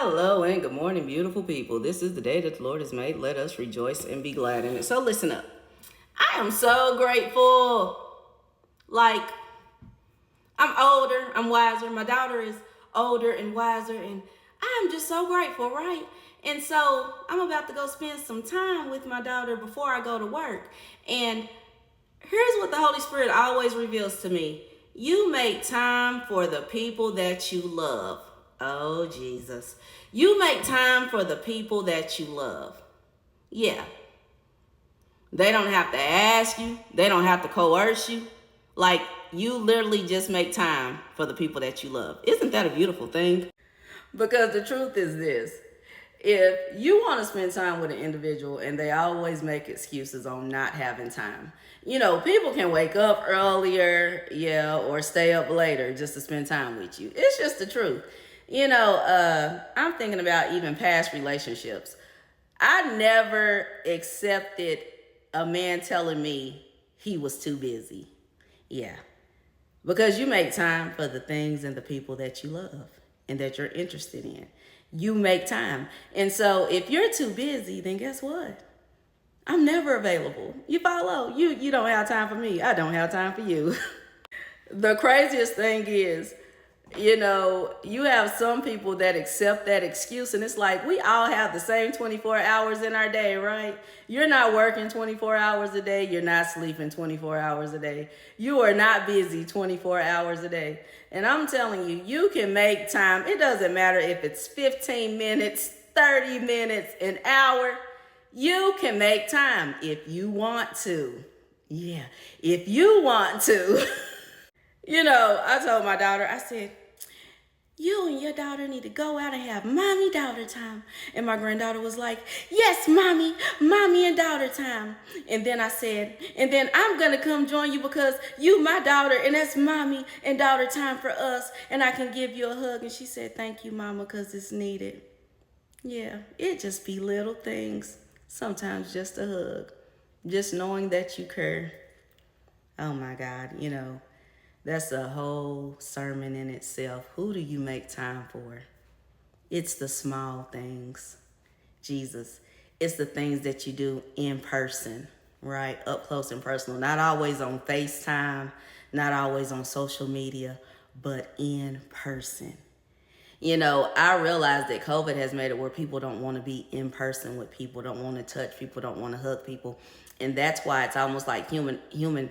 Hello and good morning, beautiful people. This is the day that the Lord has made. Let us rejoice and be glad in it. So listen up. I am so grateful. Like, I'm older, I'm wiser. My daughter is older and wiser, and I'm just so grateful, right? And so I'm about to go spend some time with my daughter before I go to work. And here's what the Holy Spirit always reveals to me. You make time for the people that you love. Oh, Jesus. You make time for the people that you love. Yeah. They don't have to ask you. They don't have to coerce you. Like, you literally just make time for the people that you love. Isn't that a beautiful thing? Because the truth is this. If you want to spend time with an individual and they always make excuses on not having time, people can wake up earlier, or stay up later just to spend time with you. It's just the truth. I'm thinking about even past relationships. I never accepted a man telling me he was too busy. Yeah. Because you make time for the things and the people that you love and that you're interested in. You make time. And so if you're too busy, then guess what? I'm never available. You follow? You don't have time for me. I don't have time for you. The craziest thing is, you have some people that accept that excuse, and it's like we all have the same 24 hours in our day, right? You're not working 24 hours a day. You're not sleeping 24 hours a day. You are not busy 24 hours a day. And I'm telling you, you can make time. It doesn't matter if it's 15 minutes, 30 minutes, an hour. You can make time if you want to. Yeah, if you want to. I told my daughter, I said, you and your daughter need to go out and have mommy-daughter time. And my granddaughter was like, yes, mommy and daughter time. And then I said, and then I'm going to come join you because you my daughter, and that's mommy and daughter time for us. And I can give you a hug. And she said, thank you, mama, because it's needed. Yeah, it just be little things. Sometimes just a hug. Just knowing that you care. Oh, my God, that's a whole sermon in itself. Who do you make time for? It's the small things, Jesus. It's the things that you do in person, right? Up close and personal. Not always on FaceTime, not always on social media, but in person. I realize that COVID has made it where people don't want to be in person with people, don't want to touch people, don't want to hug people. And that's why it's almost like human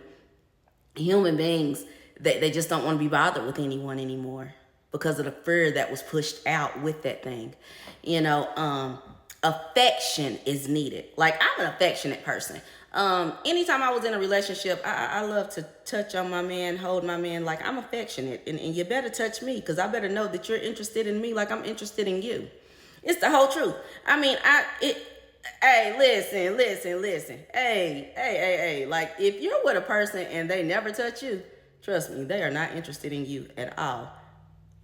beings, they just don't want to be bothered with anyone anymore because of the fear that was pushed out with that thing. Affection is needed. Like, I'm an affectionate person. Anytime I was in a relationship, I love to touch on my man, hold my man. Like, I'm affectionate, and you better touch me because I better know that you're interested in me like I'm interested in you. It's the whole truth. I mean, hey, listen. Hey. Like, if you're with a person and they never touch you, trust me, they are not interested in you at all.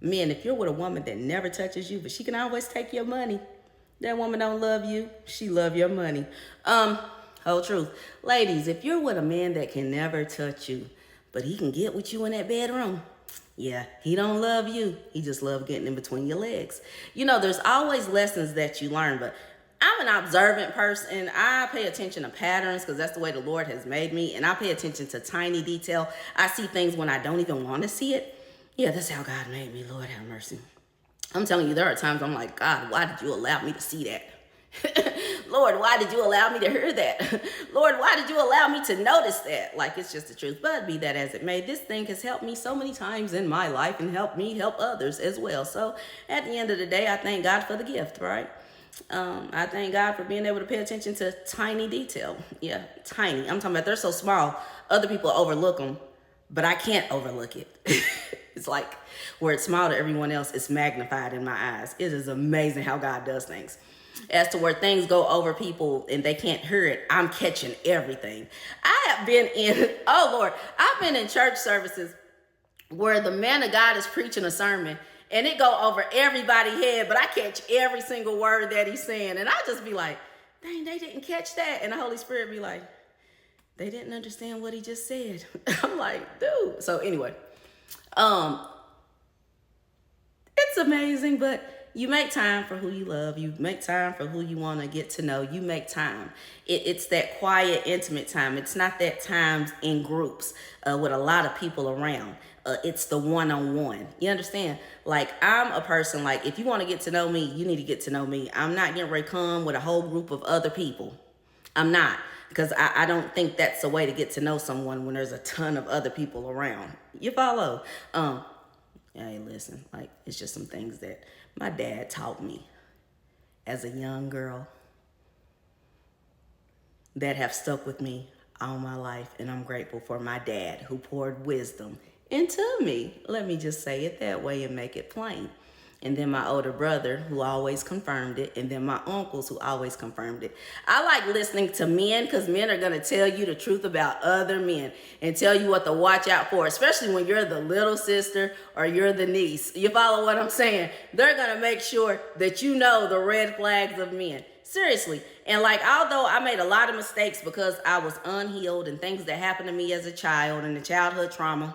Men, if you're with a woman that never touches you, but she can always take your money, that woman don't love you. She love your money. Whole truth. Ladies, if you're with a man that can never touch you, but he can get with you in that bedroom, yeah, he don't love you. He just love getting in between your legs. There's always lessons that you learn, but I'm an observant person. I pay attention to patterns because that's the way the Lord has made me. And I pay attention to tiny detail. I see things when I don't even want to see it. Yeah, that's how God made me. Lord have mercy. I'm telling you, there are times I'm like, God, why did you allow me to see that? Lord, why did you allow me to hear that? Lord, why did you allow me to notice that? Like, it's just the truth. But be that as it may, this thing has helped me so many times in my life and helped me help others as well. So at the end of the day, I thank God for the gift, right? I thank God for being able to pay attention to tiny detail. Yeah, tiny. I'm talking about they're so small, other people overlook them, but I can't overlook it. It's like where it's small to everyone else, it's magnified in my eyes. It is amazing how God does things. As to where things go over people and they can't hear it, I'm catching everything. I've been in church services where the man of God is preaching a sermon and it go over everybody's head, but I catch every single word that he's saying. And I just be like, dang, they didn't catch that. And the Holy Spirit be like, they didn't understand what he just said. I'm like, dude. So anyway, it's amazing, but You make time for who you love. You make time for who you want to get to know. You make time. It's that quiet, intimate time. It's not that times in groups with a lot of people around. It's the one-on-one. You understand? Like, I'm a person, like, if you want to get to know me, you need to get to know me. I'm not getting ready to come with a whole group of other people. I'm not. Because I don't think that's a way to get to know someone when there's a ton of other people around. You follow? Hey, listen, like, it's just some things that my dad taught me as a young girl that have stuck with me all my life. And I'm grateful for my dad who poured wisdom into me. Let me just say it that way and make it plain. And then my older brother who always confirmed it. And then my uncles who always confirmed it. I like listening to men because men are going to tell you the truth about other men and tell you what to watch out for, especially when you're the little sister or you're the niece. You follow what I'm saying? They're going to make sure that you know the red flags of men. Seriously. And like, although I made a lot of mistakes because I was unhealed and things that happened to me as a child and the childhood trauma.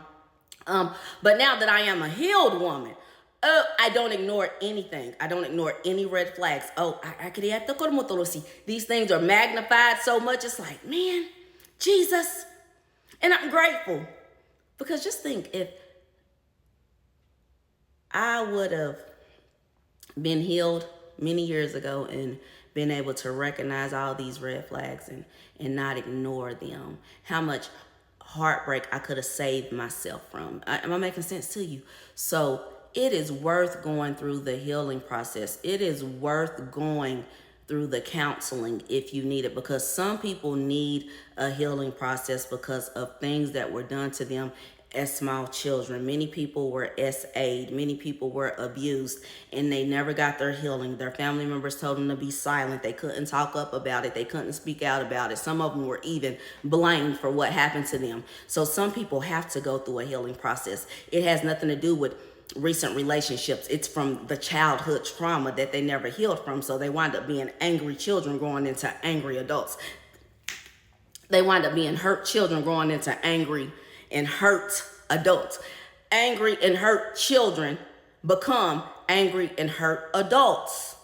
But now that I am a healed woman, I don't ignore anything. I don't ignore any red flags. These things are magnified so much. It's like, man, Jesus. And I'm grateful. Because just think, if I would have been healed many years ago and been able to recognize all these red flags and not ignore them, how much heartbreak I could have saved myself from. Am I making sense to you? So it is worth going through the healing process. It is worth going through the counseling if you need it, because some people need a healing process because of things that were done to them as small children. Many people were SA'd. Many people were abused and they never got their healing. Their family members told them to be silent. They couldn't talk up about it. They couldn't speak out about it. Some of them were even blamed for what happened to them. So some people have to go through a healing process. It has nothing to do with recent relationships. It's from the childhood trauma that they never healed from. So they wind up being angry children growing into angry adults. They wind up being hurt children growing into angry and hurt adults. Angry and hurt children become angry and hurt adults.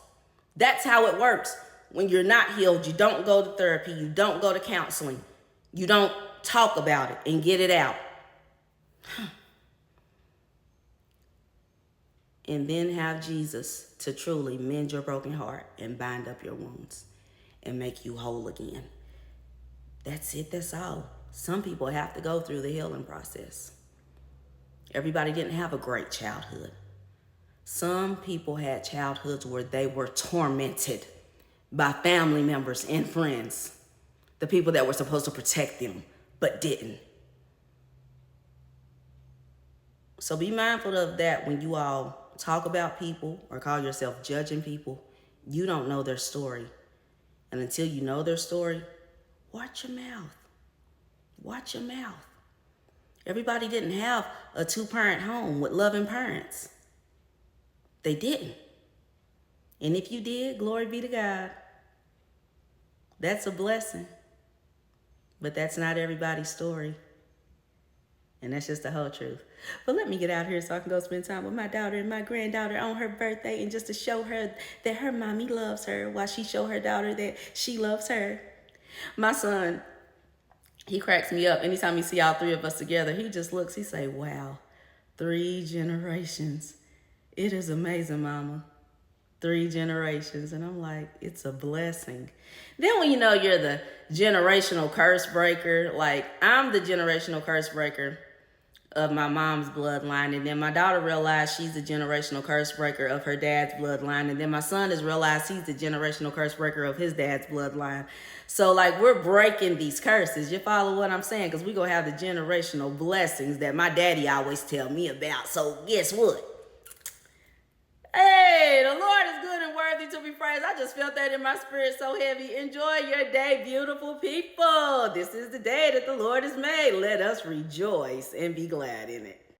That's how it works. When you're not healed, you don't go to therapy, you don't go to counseling, you don't talk about it and get it out. And then have Jesus to truly mend your broken heart and bind up your wounds and make you whole again. That's it. That's all. Some people have to go through the healing process. Everybody didn't have a great childhood. Some people had childhoods where they were tormented by family members and friends, the people that were supposed to protect them, but didn't. So be mindful of that when you all talk about people or call yourself judging people. You don't know their story. And until you know their story, watch your mouth. Watch your mouth. Everybody didn't have a 2-parent home with loving parents. They didn't. And if you did, glory be to God. That's a blessing. But that's not everybody's story. And that's just the whole truth. But let me get out here so I can go spend time with my daughter and my granddaughter on her birthday, and just to show her that her mommy loves her while she show her daughter that she loves her. My son, he cracks me up. Anytime he see all 3 of us together, he just looks, he say, wow, 3 generations. It is amazing, mama. 3 generations. And I'm like, it's a blessing. Then when you know you're the generational curse breaker, like I'm the generational curse breaker of my mom's bloodline. And then my daughter realized she's the generational curse breaker of her dad's bloodline. And then my son has realized he's the generational curse breaker of his dad's bloodline. So like we're breaking these curses. You follow what I'm saying? Because we're going to have the generational blessings that my daddy always tell me about. So guess what? Hey, the Lord is good and worthy to be praised. I just felt that in my spirit so heavy. Enjoy your day, beautiful people. This is the day that the Lord has made. Let us rejoice and be glad in it.